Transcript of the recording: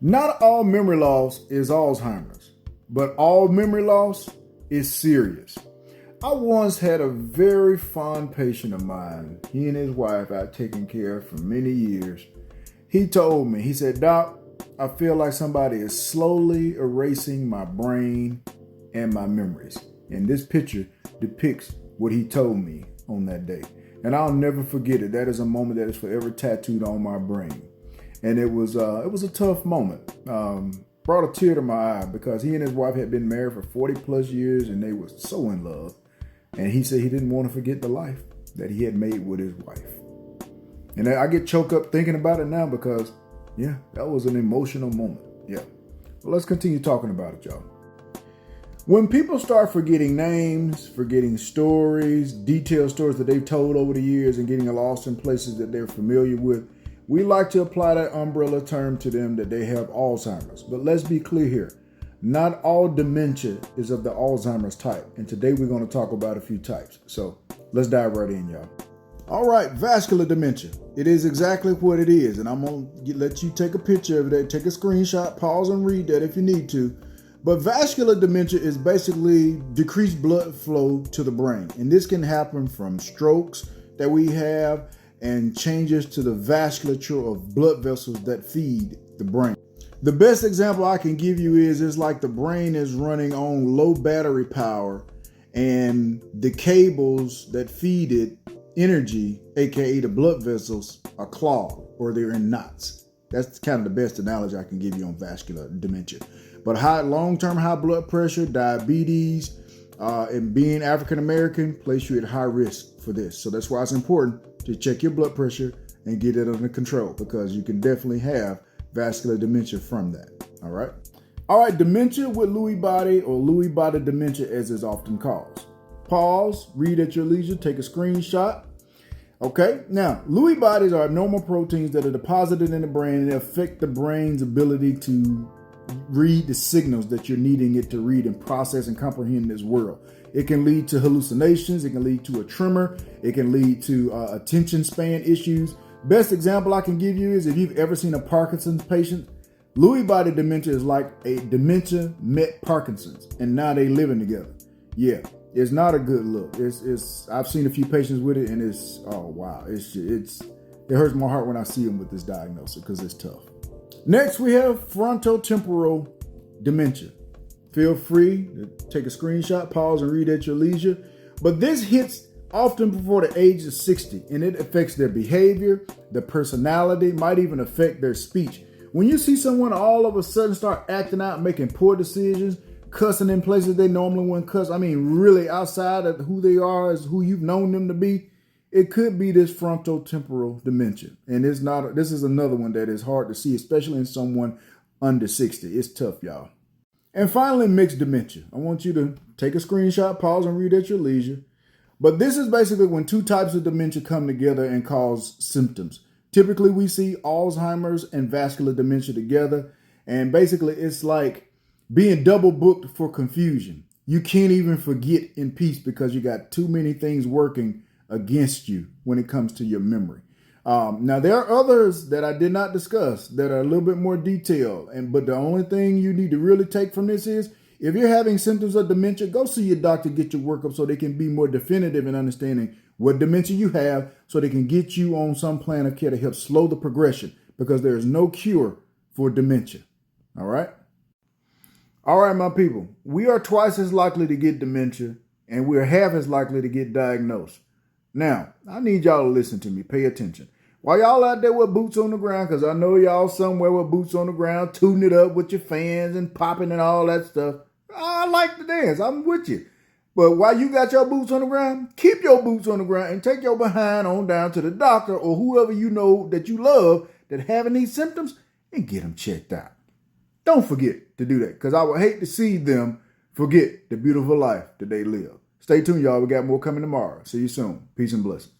Not all memory loss is Alzheimer's, but all memory loss is serious. I once had a very fond patient of mine. He and his wife I'd taken care of for many years. He told me, he said, "Doc, I feel like somebody is slowly erasing my brain and my memories." And this picture depicts what he told me on that day. And I'll never forget it. That is a moment that is forever tattooed on my brain. And it was a tough moment. Brought a tear to my eye because he and his wife had been married for 40 plus years and they were so in love. And he said he didn't want to forget the life that he had made with his wife. And I get choked up thinking about it now because, yeah, that was an emotional moment. Yeah. Well, let's continue talking about it, y'all. When people start forgetting names, forgetting stories, detailed stories that they've told over the years and getting lost in places that they're familiar with, we like to apply that umbrella term to them that they have Alzheimer's. But let's be clear here. Not all dementia is of the Alzheimer's type. And today we're going to talk about a few types. So let's dive right in, y'all. All right, vascular dementia. It is exactly what it is. And I'm going to let you take a picture of that, take a screenshot, pause and read that if you need to. But vascular dementia is basically decreased blood flow to the brain. And this can happen from strokes that we have and changes to the vasculature of blood vessels that feed the brain. The best example I can give you is it's like the brain is running on low battery power and the cables that feed it energy, aka the blood vessels, are clogged or they're in knots. That's kind of the best analogy I can give you on vascular dementia. But long-term high blood pressure, diabetes, and being African American place you at high risk for this. So that's why it's important to check your blood pressure and get it under control because you can definitely have vascular dementia from that. All right, dementia with Lewy body or Lewy body dementia as it's often called. Pause, read at your leisure, take a screenshot. Okay, now Lewy bodies are abnormal proteins that are deposited in the brain and they affect the brain's ability to read the signals that you're needing it to read and process and comprehend this world. It can lead to hallucinations. It can lead to a tremor. It can lead to attention span issues. Best example I can give you is if you've ever seen a Parkinson's patient, Lewy body dementia is like a dementia met Parkinson's, and now they living together. Yeah, it's not a good look. I've seen a few patients with it, and it's oh wow, it hurts my heart when I see them with this diagnosis because it's tough. Next, we have frontotemporal dementia. Feel free to take a screenshot, pause, and read at your leisure. But this hits often before the age of 60, and it affects their behavior, their personality, might even affect their speech. When you see someone all of a sudden start acting out, making poor decisions, cussing in places they normally wouldn't cuss, I mean, really outside of who they are as who you've known them to be, it could be this frontotemporal dementia. And this is another one that is hard to see, especially in someone under 60. It's tough, y'all. And finally, mixed dementia. I want you to take a screenshot, pause, and read at your leisure. But this is basically when two types of dementia come together and cause symptoms. Typically, we see Alzheimer's and vascular dementia together. And basically, it's like being double booked for confusion. You can't even forget in peace because you got too many things working against you when it comes to your memory. Now, there are others that I did not discuss that are a little bit more detailed. But the only thing you need to really take from this is if you're having symptoms of dementia, go see your doctor, get your workup so they can be more definitive in understanding what dementia you have so they can get you on some plan of care to help slow the progression because there is no cure for dementia. All right, my people, we are twice as likely to get dementia and we're half as likely to get diagnosed. Now, I need y'all to listen to me. Pay attention. While y'all out there with boots on the ground, because I know y'all somewhere with boots on the ground, tooting it up with your fans and popping and all that stuff. I like to dance. I'm with you. But while you got your boots on the ground, keep your boots on the ground and take your behind on down to the doctor or whoever you know that you love that having these symptoms and get them checked out. Don't forget to do that because I would hate to see them forget the beautiful life that they live. Stay tuned, y'all. We got more coming tomorrow. See you soon. Peace and blessings.